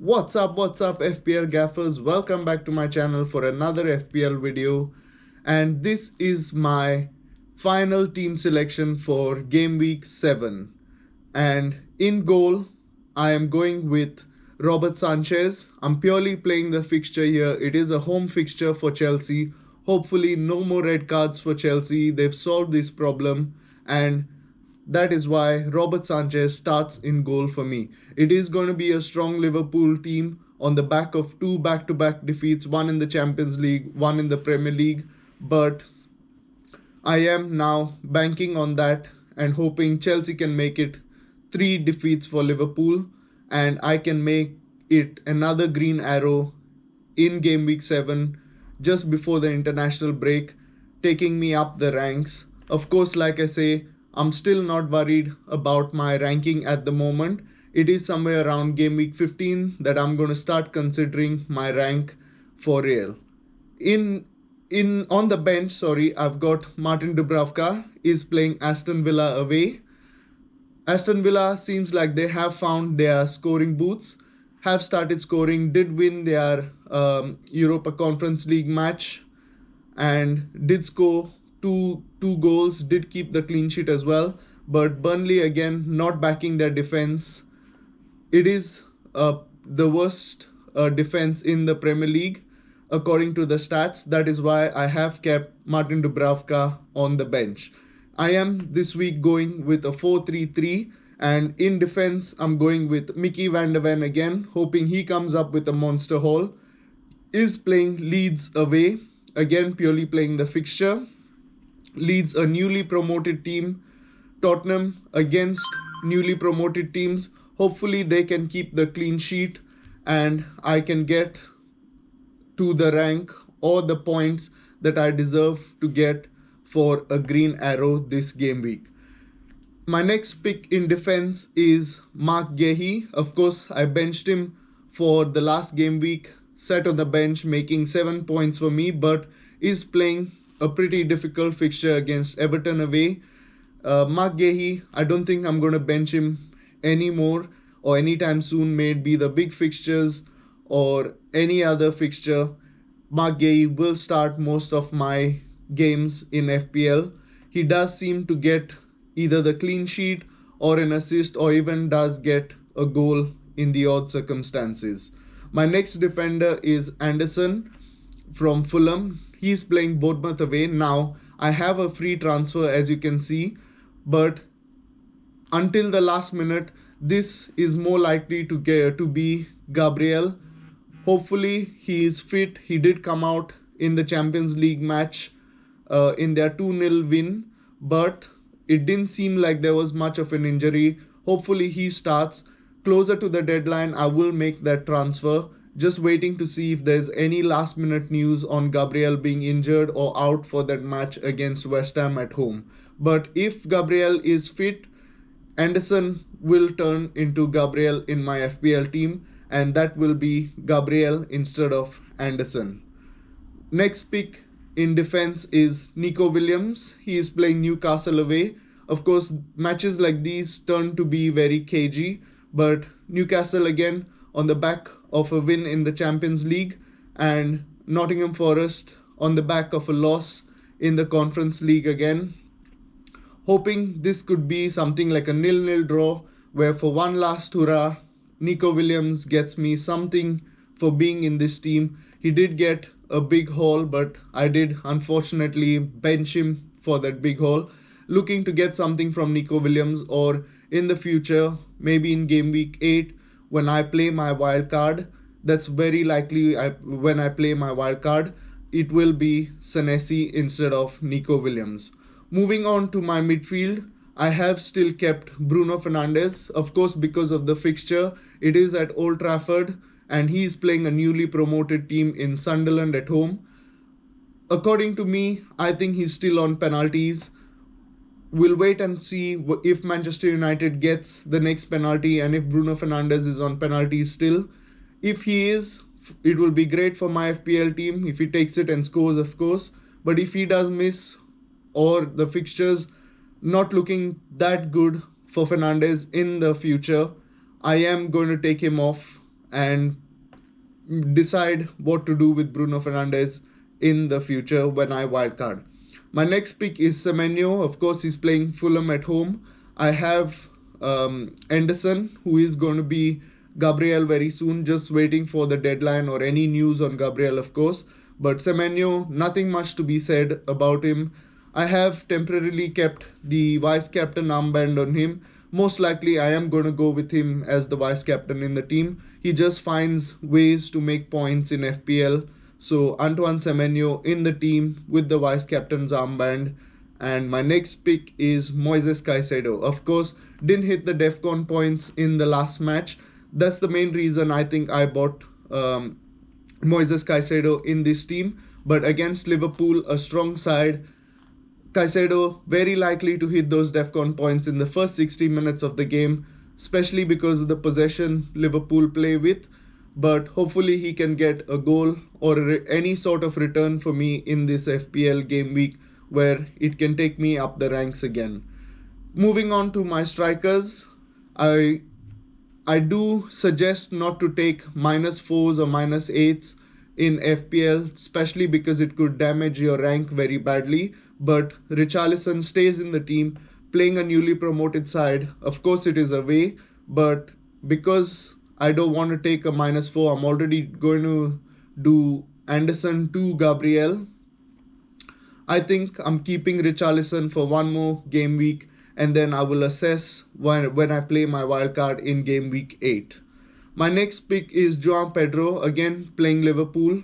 What's up FPL gaffers, welcome back to my channel for another FPL video, and this is my final team selection for game week 7. And in goal I am going with Robert Sanchez. I'm purely playing the fixture here. It is a home fixture for Chelsea. Hopefully no more red cards for Chelsea. They've solved this problem, and that is why Robert Sanchez starts in goal for me. It is going to be a strong Liverpool team on the back of two back-to-back defeats, one in the Champions League, one in the Premier League. But I am now banking on that and hoping Chelsea can make it 3 defeats for Liverpool, and I can make it another green arrow in game week 7 just before the international break, taking me up the ranks. Of course, like I say, I'm still not worried about my ranking at the moment. It is somewhere around game week 15 that I'm going to start considering my rank for real. On the bench, I've got Martin Dubravka is playing Aston Villa away. Aston Villa seems like they have found their scoring boots, have started scoring, did win their Europa Conference League match and did score two goals, did keep the clean sheet as well. But Burnley again not backing their defense. It is the worst defense in the Premier League according to the stats. That is why I have kept Martin Dubravka on the bench. I am this week going with a 4-3-3, and in defense I'm going with Mickey van der Ven again, hoping he comes up with a monster haul. Is playing Leeds away, again purely playing the fixture. Leeds, a newly promoted team. Tottenham against newly promoted teams. Hopefully they can keep the clean sheet and I can get to the rank or the points that I deserve to get for a green arrow this game week. My next pick in defense is Mark Guehi. Of course, I benched him for the last game week, sat on the bench making 7 points for me, but is playing a pretty difficult fixture against Everton away. Mark Guehi, I don't think I'm going to bench him anymore or anytime soon, may it be the big fixtures or any other fixture. Mark Guehi will start most of my games in FPL. He does seem to get either the clean sheet or an assist, or even does get a goal in the odd circumstances. My next defender is Anderson from Fulham. He's playing Bournemouth away. Now, I have a free transfer as you can see, but until the last minute, this is more likely to be Gabriel. Hopefully, he is fit. He did come out in the Champions League match in their 2-0 win, but it didn't seem like there was much of an injury. Hopefully, he starts. Closer to the deadline, I will make that transfer. Just waiting to see if there's any last minute news on Gabriel being injured or out for that match against West Ham at home. But if Gabriel is fit, Anderson will turn into Gabriel in my FPL team, and that will be Gabriel instead of Anderson. Next pick in defense is Nico Williams. He is playing Newcastle away. Of course, matches like these turn to be very cagey, but Newcastle again on the back of a win in the Champions League, and Nottingham Forest on the back of a loss in the Conference League again. Hoping this could be something like a 0-0 draw, where for one last hurrah, Nico Williams gets me something for being in this team. He did get a big haul, but I did unfortunately bench him for that big haul. Looking to get something from Nico Williams, or in the future, maybe in game week 8, when I play my wild card. That's very likely. When I play my wild card, it will be Senesi instead of Nico Williams. Moving on to my midfield, I have still kept Bruno Fernandes. Of course, because of the fixture, it is at Old Trafford, and he is playing a newly promoted team in Sunderland at home. According to me, I think he's still on penalties. We'll wait and see if Manchester United gets the next penalty and if Bruno Fernandes is on penalties still. If he is, it will be great for my FPL team if he takes it and scores, of course. But if he does miss, or the fixtures not looking that good for Fernandes in the future, I am going to take him off and decide what to do with Bruno Fernandes in the future when I wildcard. My next pick is Semenyo. Of course, he's playing Fulham at home. I have Anderson, who is going to be Gabriel very soon, just waiting for the deadline or any news on Gabriel, of course. But Semenyo, nothing much to be said about him. I have temporarily kept the vice captain armband on him. Most likely, I am going to go with him as the vice captain in the team. He just finds ways to make points in FPL. So, Antoine Semenyo in the team with the vice captain's armband. And my next pick is Moises Caicedo. Of course, didn't hit the DEFCON points in the last match. That's the main reason I think I bought Moises Caicedo in this team. But against Liverpool, a strong side, Caicedo very likely to hit those DEFCON points in the first 60 minutes of the game, especially because of the possession Liverpool play with. But hopefully he can get a goal or any sort of return for me in this FPL game week where it can take me up the ranks again. Moving on to my strikers, I do suggest not to take -4s or -8s in FPL, especially because it could damage your rank very badly. But Richarlison stays in the team, playing a newly promoted side. Of course, it is away, but because I don't want to take a -4, I'm already going to do Anderson to Gabriel. I think I'm keeping Richarlison for one more game week, and then I will assess when I play my wildcard in game week 8. My next pick is João Pedro, again playing Liverpool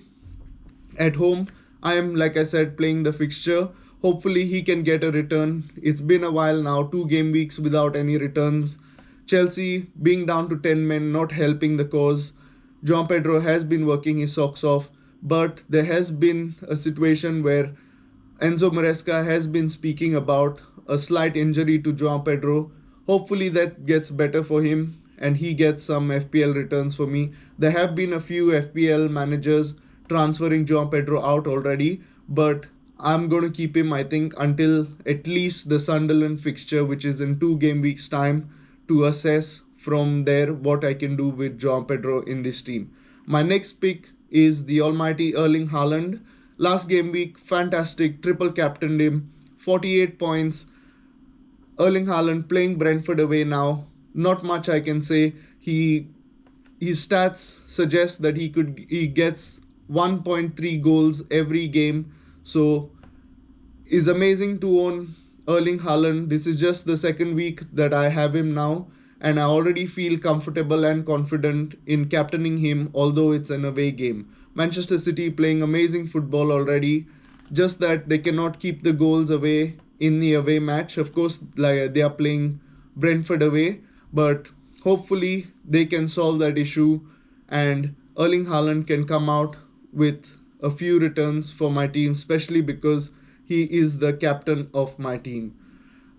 at home. I am, like I said, playing the fixture. Hopefully he can get a return. It's been a while now, 2 game weeks without any returns. Chelsea being down to 10 men, not helping the cause. João Pedro has been working his socks off, but there has been a situation where Enzo Maresca has been speaking about a slight injury to João Pedro. Hopefully that gets better for him and he gets some FPL returns for me. There have been a few FPL managers transferring João Pedro out already, but I'm going to keep him, I think, until at least the Sunderland fixture, which is in 2 game weeks time, to assess from there what I can do with João Pedro in this team. My next pick is the almighty Erling Haaland. Last game week, fantastic, triple captained him, 48 points. Erling Haaland playing Brentford away now. Not much I can say. His stats suggest that he gets 1.3 goals every game. So it's amazing to own Erling Haaland. This is just the second week that I have him now, and I already feel comfortable and confident in captaining him, although it's an away game. Manchester City playing amazing football already, just that they cannot keep the goals away in the away match. Of course, like they are playing Brentford away, but hopefully they can solve that issue and Erling Haaland can come out with a few returns for my team, especially because he is the captain of my team.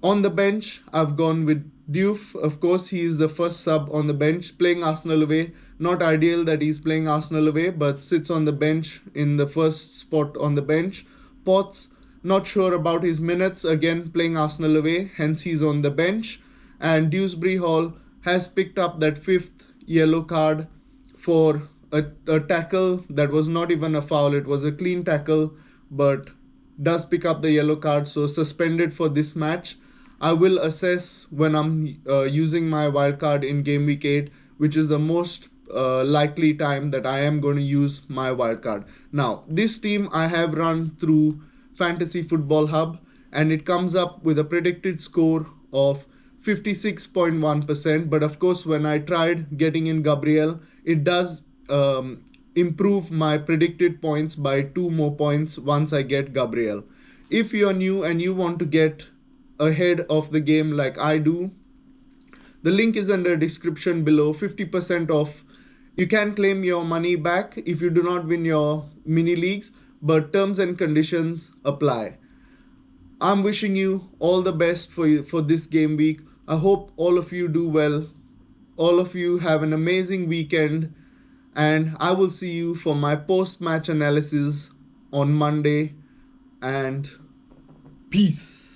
On the bench, I've gone with Diouf. Of course, he is the first sub on the bench, playing Arsenal away. Not ideal that he's playing Arsenal away, but sits on the bench in the first spot on the bench. Potts, not sure about his minutes, again playing Arsenal away, hence he's on the bench. And Dewsbury Hall has picked up that 5th yellow card for a tackle that was not even a foul. It was a clean tackle, but does pick up the yellow card, so suspended for this match. I will assess when I'm using my wildcard in game week 8, which is the most likely time that I am going to use my wildcard. Now, this team I have run through Fantasy Football Hub, and it comes up with a predicted score of 56.1%. But of course, when I tried getting in Gabriel, it does improve my predicted points by 2 more points once I get Gabriel. If you're new and you want to get ahead of the game like I do, the link is in the description below. 50% off. You can claim your money back if you do not win your mini leagues, but terms and conditions apply. I'm wishing you all the best for this game week. I hope all of you do well. All of you have an amazing weekend, and I will see you for my post-match analysis on Monday, and peace.